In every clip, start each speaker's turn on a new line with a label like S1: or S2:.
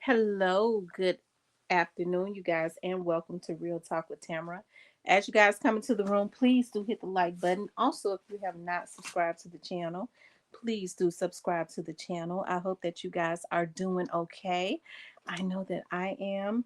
S1: Hello, good afternoon, you guys, and welcome to Real Talk with Tamara. As you guys come into the room, please do hit the like button. Also, if you have not subscribed to the channel, please do subscribe to the channel. I hope that you guys are doing okay. I know that I am.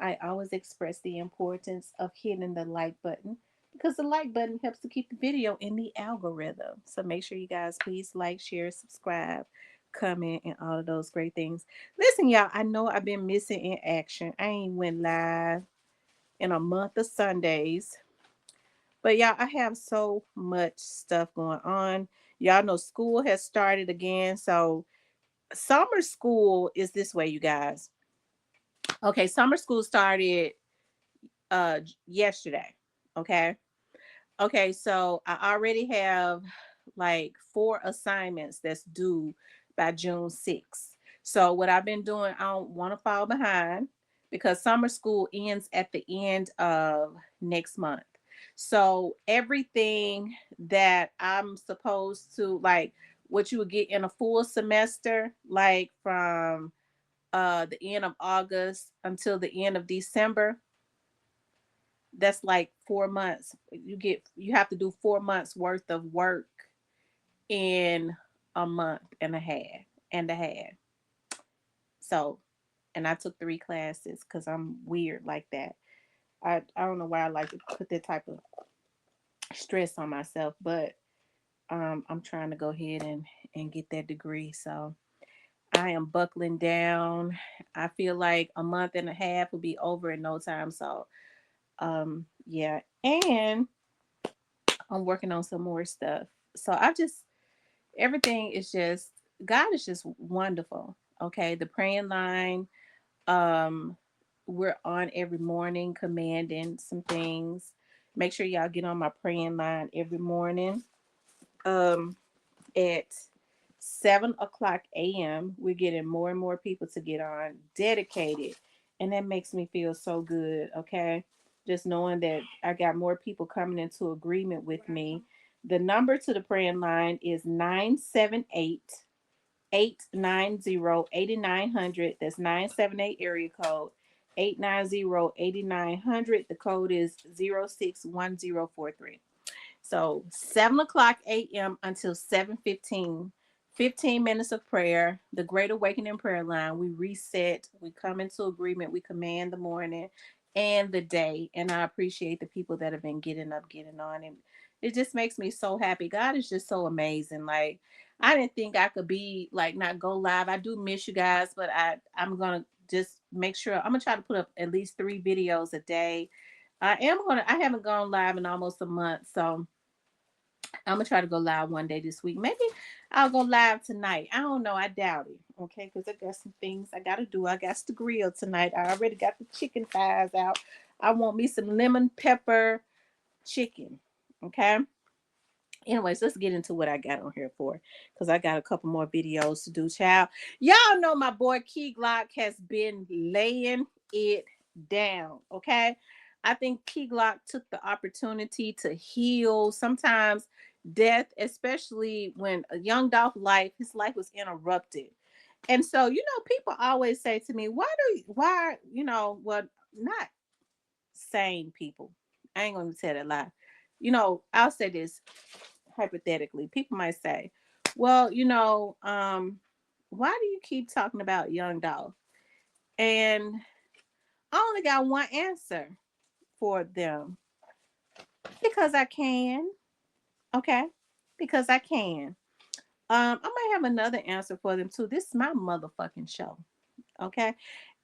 S1: I always express the importance of hitting the like button because the like button helps to keep the video in the algorithm. So make sure you guys please like, share, subscribe, comment, and all of those great things. Listen, y'all, I know I've been missing in action. I ain't went live in a month of Sundays. But y'all, I have so much stuff going on. Y'all know school has started again. So summer school is this way, you guys. Okay, summer school started yesterday. Okay. Okay, so I already have like 4 assignments that's due by June 6th. So what I've been doing, I don't want to fall behind because summer school ends at the end of next month. So everything that I'm supposed to like what you would get in a full semester, like from the end of August until the end of December, that's like 4 months. You have to do 4 months worth of work in a month and a half. So, and I took 3 classes because I'm weird like that. I don't know why I like to put that type of stress on myself, but I'm trying to go ahead and get that degree. So I am buckling down. I feel like a month and a half will be over in no time. So yeah. And I'm working on some more stuff. So everything is just, God is just wonderful. Okay. The praying line, um, we're on every morning commanding some things. Make sure y'all get on my praying line every morning. Um, at 7 o'clock a.m. We're getting more and more people to get on dedicated. And that makes me feel so good. Okay. Just knowing that I got more people coming into agreement with me. The number to the praying line is 978-890-8900. That's 978 area code 890-8900. The code is 061043. So 7 o'clock a.m. until 7:15, 15 minutes of prayer, the Great Awakening prayer line. We reset, we come into agreement, we command the morning and the day. And I appreciate the people that have been getting up, getting on. And it just makes me so happy. God is just so amazing. Like I didn't think I could be like not go live. I do miss you guys, but I'm gonna just make sure I'm gonna try to put up at least 3 videos a day. I haven't gone live in almost a month, so I'm gonna try to go live one day this week. Maybe I'll go live tonight. I don't know. I doubt it. Okay, because I got some things I gotta do. I got to grill tonight. I already got the chicken thighs out. I want me some lemon pepper chicken. Okay. Anyways, let's get into what I got on here for, because I got a couple more videos to do. Child, y'all know my boy Key Glock has been laying it down. Okay, I think Key Glock took the opportunity to heal. Sometimes death, especially when a young Dolph life, his life was interrupted. And so, people always say to me, why, well, not sane people. I ain't gonna tell that lie. I'll say this hypothetically. People might say, well, why do you keep talking about young Dolph? And I only got one answer for them. Because I can. Okay. Because I can. I might have another answer for them too. This is my motherfucking show. Okay.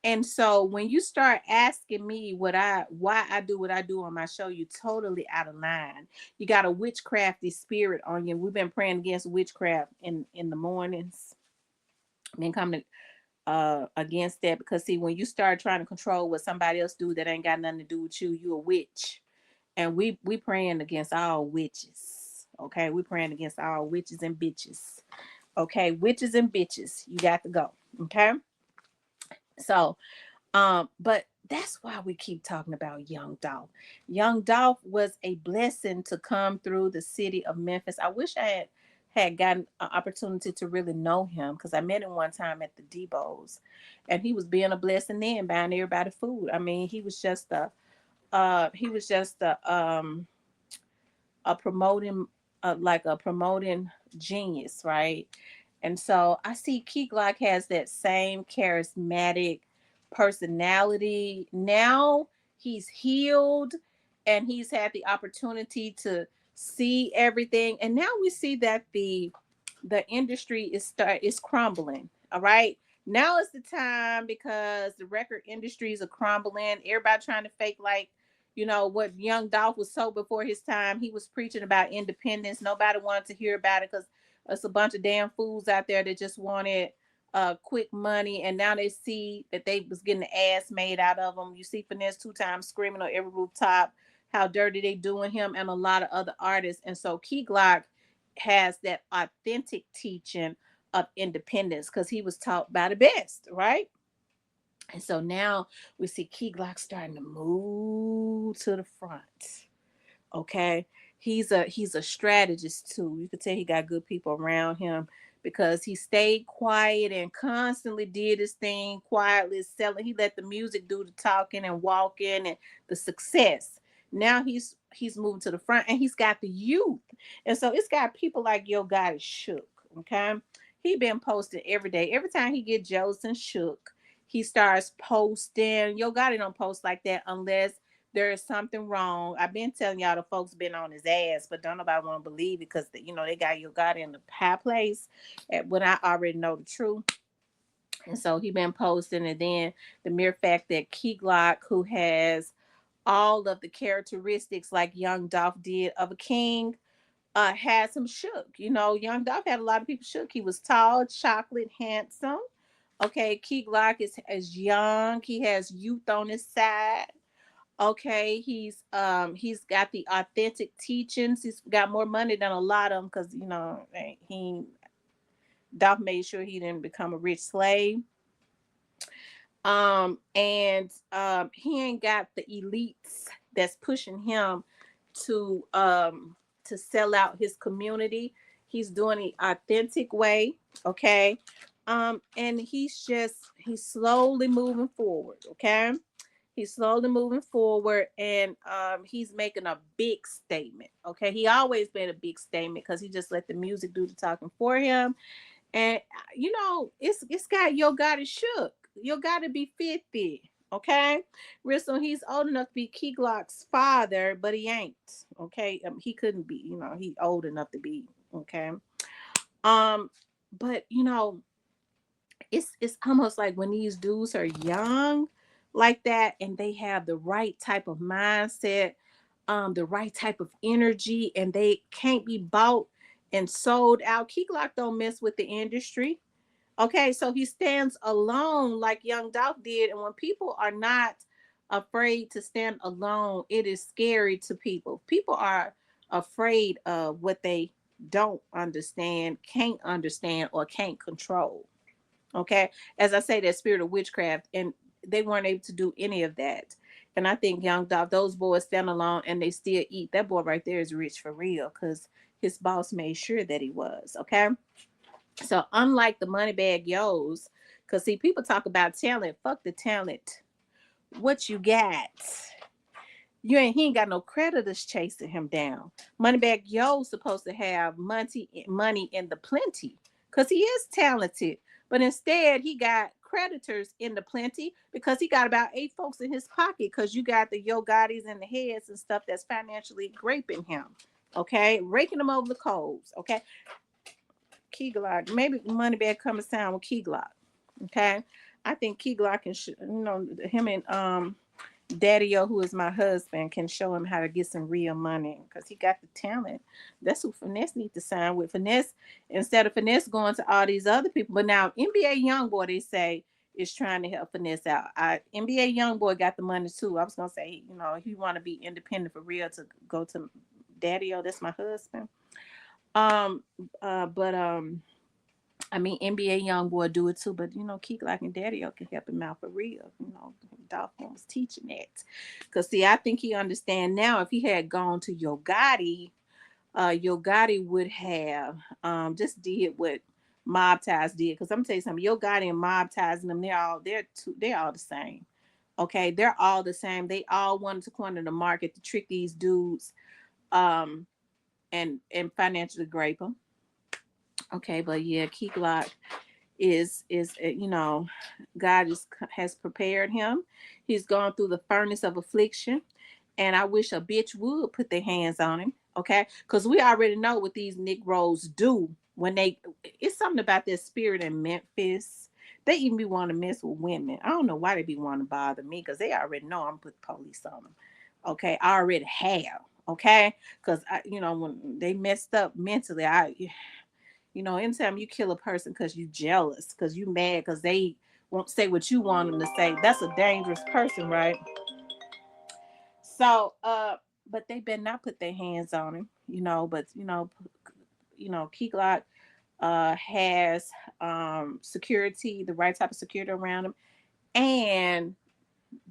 S1: And so when you start asking me why I do what I do on my show, you totally out of line. You got a witchcrafty spirit on you. We've been praying against witchcraft in the mornings. Been coming against that because see, when you start trying to control what somebody else do that ain't got nothing to do with you, you a witch. And we praying against all witches. Okay, we praying against all witches and bitches. Okay, witches and bitches, you got to go. Okay, so but that's why we keep talking about Young Dolph. Young Dolph was a blessing to come through the city of Memphis. I wish I had gotten an opportunity to really know him because I met him one time at the Debo's, and he was being a blessing then, buying everybody food. I mean, he was just a promoting like a promoting genius, right? And so I see Key Glock has that same charismatic personality. Now he's healed and he's had the opportunity to see everything. And now we see that the industry is crumbling. All right. Now is the time because the record industries are crumbling. Everybody trying to fake like, what Young Dolph was so before his time. He was preaching about independence. Nobody wanted to hear about it because there's a bunch of damn fools out there that just wanted quick money, and now they see that they was getting the ass made out of them. You see Finesse 2 Times screaming on every rooftop how dirty they doing him and a lot of other artists. And so Key Glock has that authentic teaching of independence because he was taught by the best, right? And so now we see Key Glock starting to move to the front. Okay. He's a strategist too. You could tell he got good people around him because he stayed quiet and constantly did his thing quietly selling. He let the music do the talking and walking and the success. Now he's moving to the front and he's got the youth. And so it's got people like Yo Gotti Shook. Okay. He been posting every day. Every time he get Joseph Shook, he starts posting. Yo Gotti don't post like that unless there is something wrong. I've been telling y'all the folks been on his ass, but don't nobody want to believe it because they got Yo Gotti in the high place when I already know the truth. And so he been posting, and then the mere fact that Key Glock, who has all of the characteristics like Young Dolph did of a king, has him shook. Young Dolph had a lot of people shook. He was tall, chocolate, handsome. Okay, Key Glock is young. He has youth on his side. Okay, he's got the authentic teachings. He's got more money than a lot of them because he Dolph made sure he didn't become a rich slave. And he ain't got the elites that's pushing him to sell out his community. He's doing the authentic way. Okay. And he's slowly moving forward. Okay. He's slowly moving forward, and he's making a big statement. Okay, he always made a big statement because he just let the music do the talking for him. And it's got Yo Gotti Shook. Yo Gotti be 50. Okay, real soon he's old enough to be Key Glock's father, but he ain't. Okay, he couldn't be. He old enough to be. Okay, um, but it's almost like when these dudes are young like that and they have the right type of mindset, the right type of energy, and they can't be bought and sold out. Key Glock don't mess with the industry. Okay, so he stands alone like Young Dolph did. And when people are not afraid to stand alone, it is scary to people. People are afraid of what they don't understand, can't understand, or can't control. Okay. As I say, that spirit of witchcraft, and they weren't able to do any of that. And I think Young Dolph, those boys stand alone and they still eat. That boy right there is rich for real because his boss made sure that he was. Okay. So unlike the Moneybag Yo's, because see, people talk about talent. Fuck the talent. What you got? He ain't got no creditors chasing him down. Moneybag Yo's supposed to have money in the plenty because he is talented. But instead, he got creditors in the plenty because he got about 8 folks in his pocket because you got the Yo Gottis and the heads and stuff that's financially graping him. Okay, raking him over the coals. Okay, Key Glock. Maybe Moneybag comes down with Key Glock. Okay, I think Key Glock and him and Daddy O, who is my husband, can show him how to get some real money because he got the talent. That's who Finesse needs to sign with. Finesse, instead of Finesse going to all these other people. But now NBA Youngboy, they say, is trying to help Finesse out. NBA Youngboy got the money too. I was gonna say, he want to be independent for real to go to Daddy O. That's my husband. Um, but I mean, NBA Youngboy do it too, but Key Glock and Daddy O can help him out for real. Dolph was teaching that. Cause see, I think he understand now. If he had gone to Yo Gotti, Yo Gotti would have just did what Mob Ties did. Because I'm telling you something, Yo Gotti and Mob Ties and them, they're all the same. Okay, they're all the same. They all wanted to corner the market to trick these dudes, um, and financially grape them. Okay, but yeah, Key Glock is God has prepared him. He's gone through the furnace of affliction, and I wish a bitch would put their hands on him. Okay, because we already know what these Negroes do when they. It's something about their spirit in Memphis. They even be wanting to mess with women. I don't know why they be wanting to bother me because they already know I'm put police on them. Okay, I already have. Okay, because when they messed up mentally, anytime you kill a person because you jealous, because you mad, because they won't say what you want them to say, that's a dangerous person, right? So, but they better not put their hands on him, But Key Glock has security, the right type of security around him, and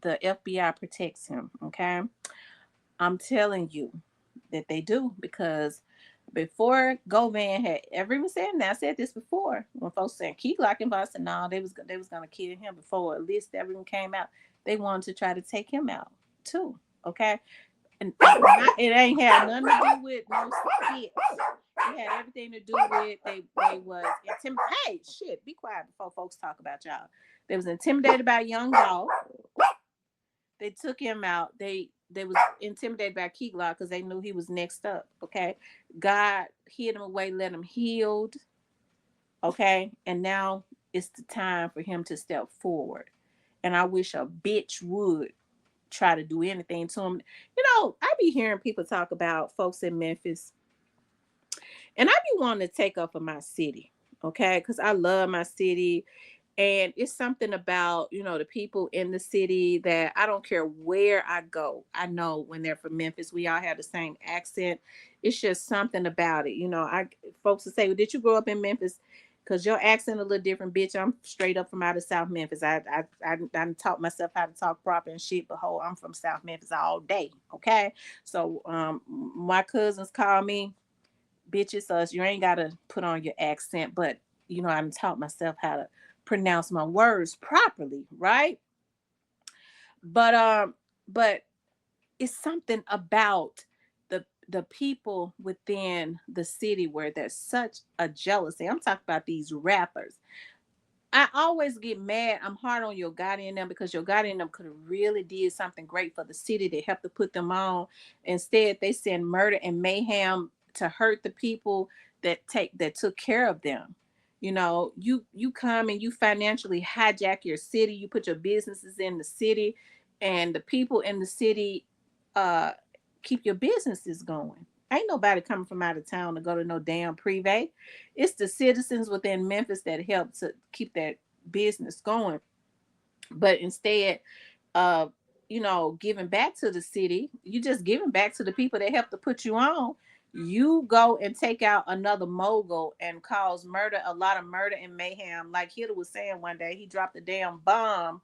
S1: the FBI protects him. Okay, I'm telling you that they do because before Govan had ever even said, and I said this before, when folks said Key Glock and I said no, they was gonna kill him before a list ever even came out. They wanted to try to take him out too. Okay, and it ain't had nothing to do with no skits. It had everything to do with they was intimidated. Hey, shit, be quiet before folks talk about y'all. They was intimidated by Young Dolph. They took him out. They was intimidated by Key Glock because they knew he was next up. Okay, God hid him away, let him healed. Okay, and now it's the time for him to step forward. And I wish a bitch would try to do anything to him. I be hearing people talk about folks in Memphis, and I be wanting to take up for my city. Okay, because I love my city. And it's something about, the people in the city that I don't care where I go. I know when they're from Memphis, we all have the same accent. It's just something about it. I folks will say, well, did you grow up in Memphis? Because your accent a little different, bitch. I'm straight up from out of South Memphis. I taught myself how to talk proper and shit, but I'm from South Memphis all day. Okay. So my cousins call me bitches, so you ain't gotta put on your accent, but I taught myself how to pronounce my words properly, right? But it's something about the people within the city where there's such a jealousy. I'm talking about these rappers. I always get mad. I'm hard on Yo Gotti and them because Yo Gotti and them could have really did something great for the city. They helped to put them on. Instead, they send murder and mayhem to hurt the people that took care of them. You come and you financially hijack your city. You put your businesses in the city, and the people in the city uh, keep your businesses going. Ain't nobody coming from out of town to go to no damn privé. It's the citizens within Memphis that help to keep that business going. But instead of giving back to the city, you just giving back to the people that help to put you on. You go and take out another mogul and cause murder, a lot of murder and mayhem. Like Hitler was saying one day, he dropped a damn bomb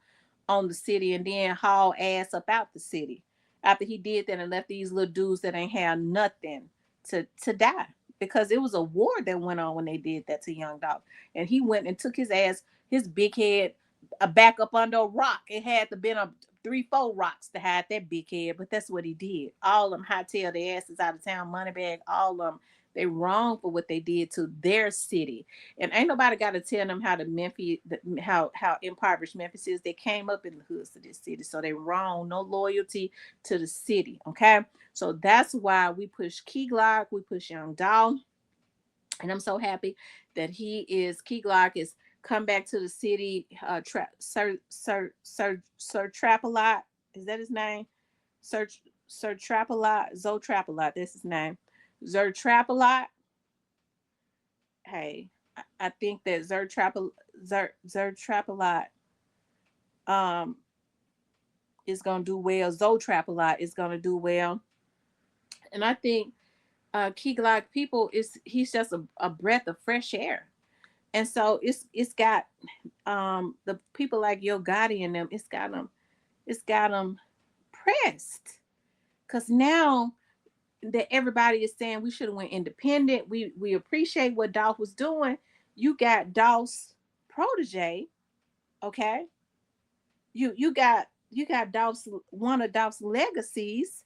S1: on the city and then haul ass up out the city after he did that and left these little dudes that ain't had nothing to die, because it was a war that went on when they did that to Young Dog. And he went and took his ass, his big head, back up under a rock. It had to been a 3-4 rocks to hide that big head, but that's what he did. All of them hightail their asses out of town, money bag, all of them. They wrong for what they did to their city, and ain't nobody got to tell them how the Memphis, how impoverished Memphis is. They came up in the hoods of this city, so they wrong. No loyalty to the city. Okay, so that's why we push Key Glock, we push Young Doll, and I'm so happy that Key Glock is come back to the city. Sir Trapalot, is that his name? Sir Sir Trapalot, Zoe Trapalot, that's his name. Zer Trapalot. Hey, I think that Zer Trapalot um is gonna do well. Zoe Trapalot is gonna do well, and I think Key Glock people is he's just a breath of fresh air. And so it's got the people like Yo Gotti and them, it's got them pressed, because now that everybody is saying we should have went independent. We appreciate what Dolph was doing. You got Dolph's protege, okay? You got Dolph's one of Dolph's legacies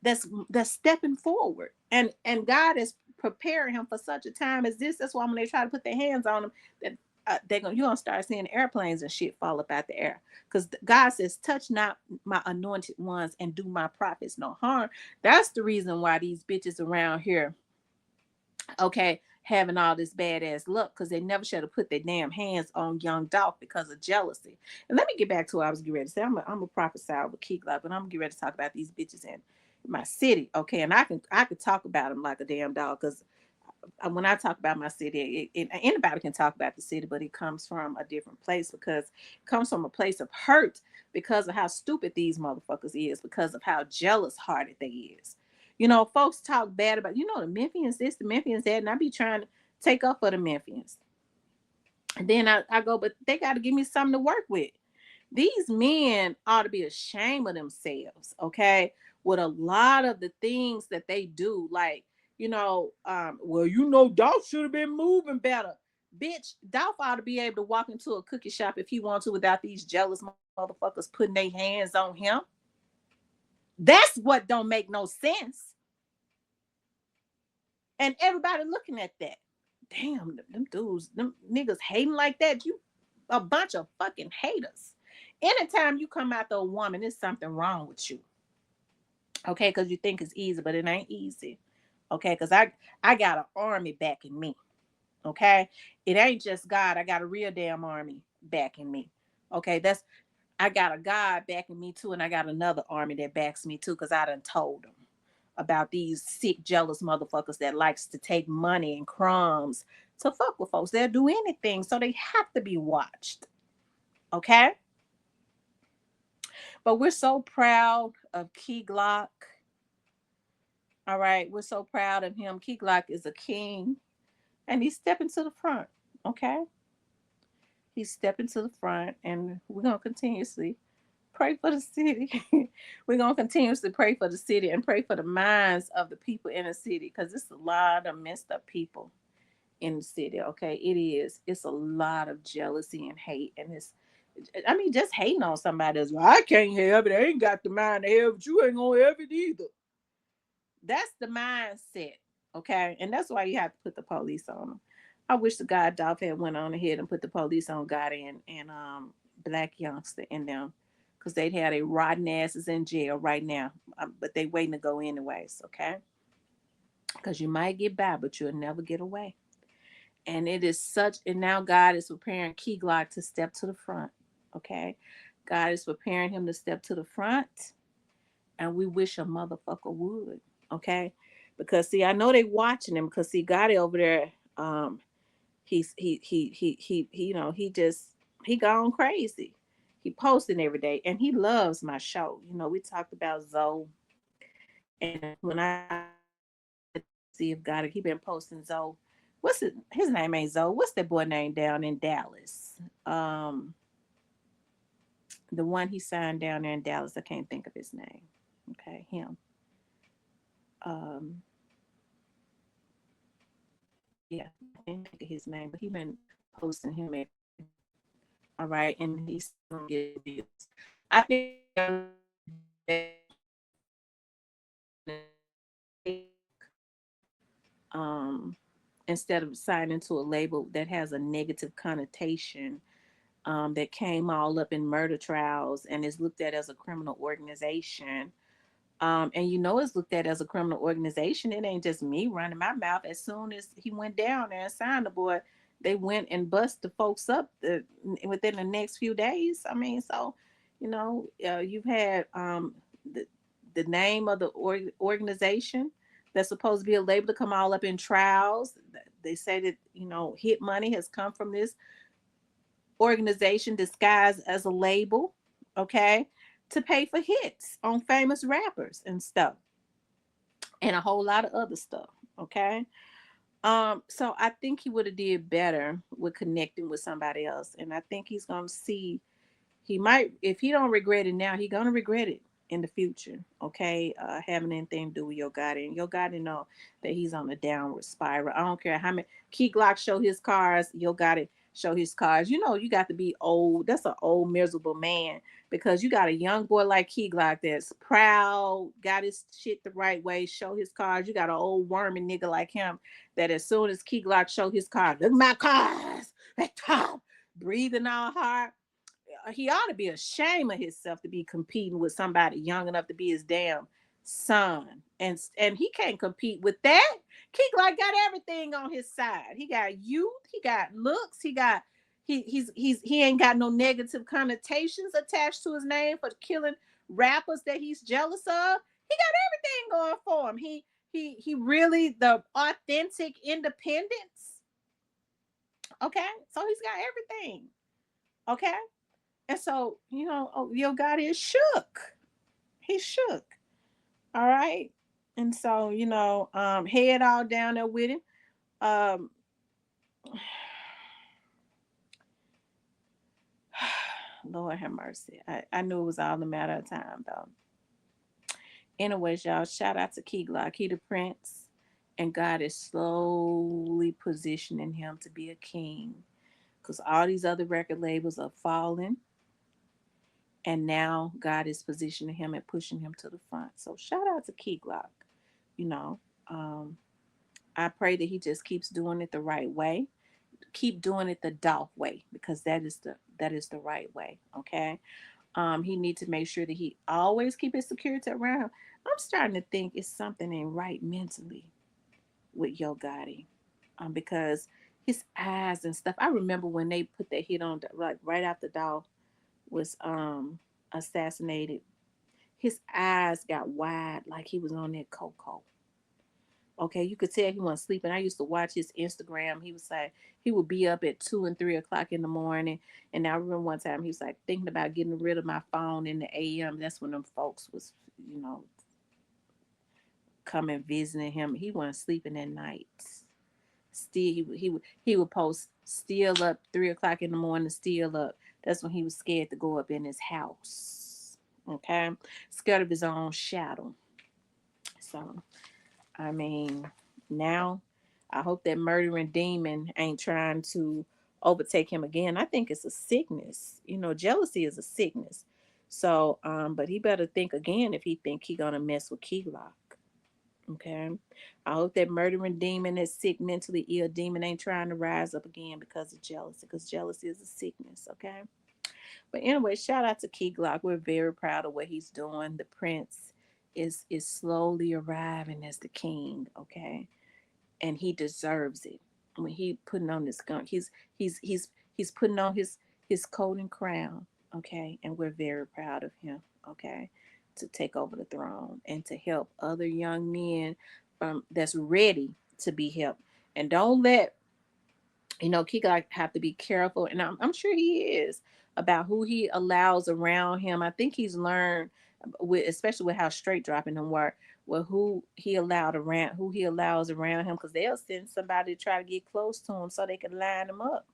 S1: that's stepping forward, and God is preparing him for such a time as this. That's why when they try to put their hands on him, that you're gonna start seeing airplanes and shit fall up out the air, because God says, touch not my anointed ones and do my prophets no harm. That's the reason why these bitches around here, okay, having all this badass luck, because they never should have put their damn hands on young Dolph because of jealousy. And let me get back to what I was getting ready to say. I'm a prophesy over Key Glock, but I'm getting ready to talk about these bitches in my city, okay? And I could talk about them like a damn dog, because when I talk about my city, anybody can talk about the city, but it comes from a different place, because it comes from a place of hurt because of how stupid these motherfuckers is, because of how jealous hearted they is. You know, folks talk bad about, the Memphians this, the Memphians that, and I be trying to take up for the Memphians. And then I go, but they got to give me something to work with. These men ought to be ashamed of themselves, okay? With a lot of the things that they do, like, Dolph should have been moving better. Bitch, Dolph ought to be able to walk into a cookie shop if he wants to without these jealous motherfuckers putting their hands on him. That's what don't make no sense. And everybody looking at that. Damn, them dudes, them niggas hating like that. You a bunch of fucking haters. Anytime you come after a woman, there's something wrong with you. Okay, because you think it's easy, but it ain't easy. Okay, because I got an army backing me. Okay, it ain't just God. I got a real damn army backing me. Okay, I got a God backing me too, and I got another army that backs me too, because I done told them about these sick, jealous motherfuckers that likes to take money and crumbs to fuck with folks. They'll do anything, so they have to be watched. Okay? But we're so proud of Key Glock. All right, we're so proud of him. Key Glock is a king, and he's stepping to the front. Okay? He's stepping to the front, and we're going to continuously pray for the city. We're going to continuously pray for the city and pray for the minds of the people in the city, because it's a lot of messed up people in the city. Okay, it is. It's a lot of jealousy and hate, and just hating on somebody else. Well, I can't have it. I ain't got the mind to have it. You ain't gonna have it either. That's the mindset. Okay, and that's why you have to put the police on them. I wish the God Dolph had went on ahead and put the police on God and Black Youngster in them, because they'd have their rotten asses in jail right now. But they waiting to go anyways. Okay, because you might get by, but you'll never get away. And it is such, and now God is preparing Key Glock to step to the front. Okay, God is preparing him to step to the front, and we wish a motherfucker would. Okay, because see, I know they watching him, because see, God over there, he gone crazy. He posting every day, and he loves my show. We talked about Zoe, and when I see if God, he been posting Zoe. His name ain't Zoe. What's that boy name down in Dallas? The one he signed down there in Dallas. I can't think of his name. Okay, him. Um, yeah, I can't think of his name, but he been posting him every. All right, and he's gonna get views. I think um instead of signing to a label that has a negative connotation, that came all up in murder trials and is looked at as a criminal organization. And it's looked at as a criminal organization. It ain't just me running my mouth. As soon as he went down there and signed the boy, they went and bust the folks up within the next few days. I mean, so, you've had the name of the organization that's supposed to be a label to come all up in trials. They say that, hit money has come from this organization disguised as a label, okay, to pay for hits on famous rappers and stuff, and a whole lot of other stuff, okay. So I think he would have did better with connecting with somebody else, and I think he's gonna see, he might, if he don't regret it now, he gonna regret it in the future, okay, having anything to do with your guardian. Your guardian know that he's on a downward spiral. I don't care how many Key Glock show his cars, your guardian show his cars. You know, you got to be old. That's an old miserable man, because you got a young boy like Key Glock that's proud, got his shit the right way, show his cars. You got an old wormy nigga like him that as soon as Key Glock show his car, look at my cars at top, breathing all hard. He ought to be ashamed of himself to be competing with somebody young enough to be his damn son. And he can't compete with that. Keek like got everything on his side. He got youth, he got looks, he ain't got no negative connotations attached to his name for killing rappers that he's jealous of. He got everything going for him. He really the authentic independence. Okay, so he's got everything. Okay, and so, your God is shook. He's shook. All right. And so, head all down there with him. Um, Lord have mercy. I knew it was all a matter of time, though. Anyways, y'all, shout out to Key Glock. He the prince. And God is slowly positioning him to be a king. Because all these other record labels are falling. And now God is positioning him and pushing him to the front. So shout out to Key Glock. You know, um, I pray that he just keeps doing it the right way. Keep doing it the Dolph way, because that is the right way. Okay. He needs to make sure that he always keep his security around him. I'm starting to think it's something ain't right mentally with Yo Gotti. Because his eyes and stuff. I remember when they put that hit on, like right after Dolph was assassinated, his eyes got wide like he was on that cocoa. Okay, you could tell he wasn't sleeping. I used to watch his Instagram. He was like, he would be up at 2 and 3 o'clock in the morning. And I remember one time he was like thinking about getting rid of my phone in the AM. That's when them folks was, coming visiting him. He wasn't sleeping at night. Still, he would post still up 3 o'clock in the morning, still up. That's when he was scared to go up in his house. Okay, scared of his own shadow. So I mean, now I hope that murdering demon ain't trying to overtake him again. I think it's a sickness. Jealousy is a sickness. So, but he better think again if he think he gonna mess with Key Lock. Okay. I hope that murdering demon, that sick, mentally ill demon ain't trying to rise up again because of jealousy, because jealousy is a sickness. Okay. But anyway, shout out to Key Glock. We're very proud of what he's doing. The prince is slowly arriving as the king, okay? And he deserves it. When he putting on this gun, he's putting on his coat and crown, okay? And we're very proud of him, okay? To take over the throne and to help other young men that's ready to be helped. And don't let Kika have to be careful, and I'm sure he is, about who he allows around him. I think he's learned, with especially with how straight dropping him work, with who he allows around him, because they'll send somebody to try to get close to him so they can line him up.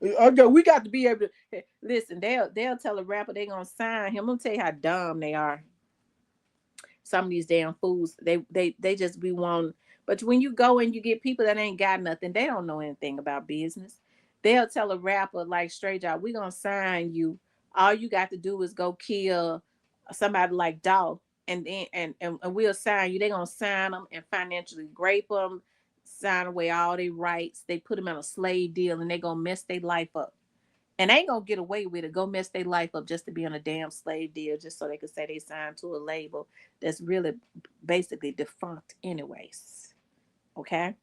S1: Okay, we got to be able to listen. They'll tell a rapper they gonna sign him. I'm gonna tell you how dumb they are. Some of these damn fools, they just be wanting. But when you go and you get people that ain't got nothing, they don't know anything about business. They'll tell a rapper like straight out, we gonna sign you. All you got to do is go kill somebody like Dolph, and then and we'll sign you. They gonna sign them and financially grape them, sign away all their rights. They put them in a slave deal, and they gonna mess their life up, and they ain't gonna get away with it. Go mess their life up just to be on a damn slave deal, just so they could say they signed to a label that's really basically defunct, anyways. Okay,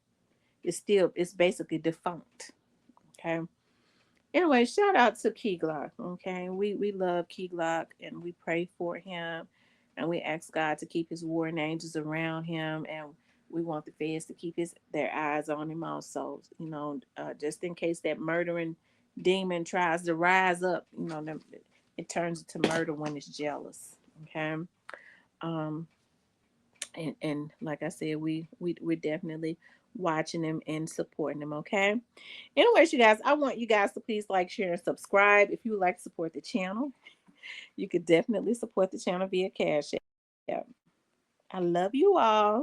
S1: it's basically defunct. Okay. Anyway, shout out to Key Glock. Okay, we love Key Glock and we pray for him, and we ask God to keep His warring angels around him, and we want the feds to keep their eyes on him also. Just in case that murdering demon tries to rise up, it turns into murder when it's jealous. Okay, um, and like I said, we're definitely watching him and supporting him. Okay. Anyways, you guys, I want you guys to please like, share, and subscribe if you would like to support the channel. You could definitely support the channel via Cash App. I love you all.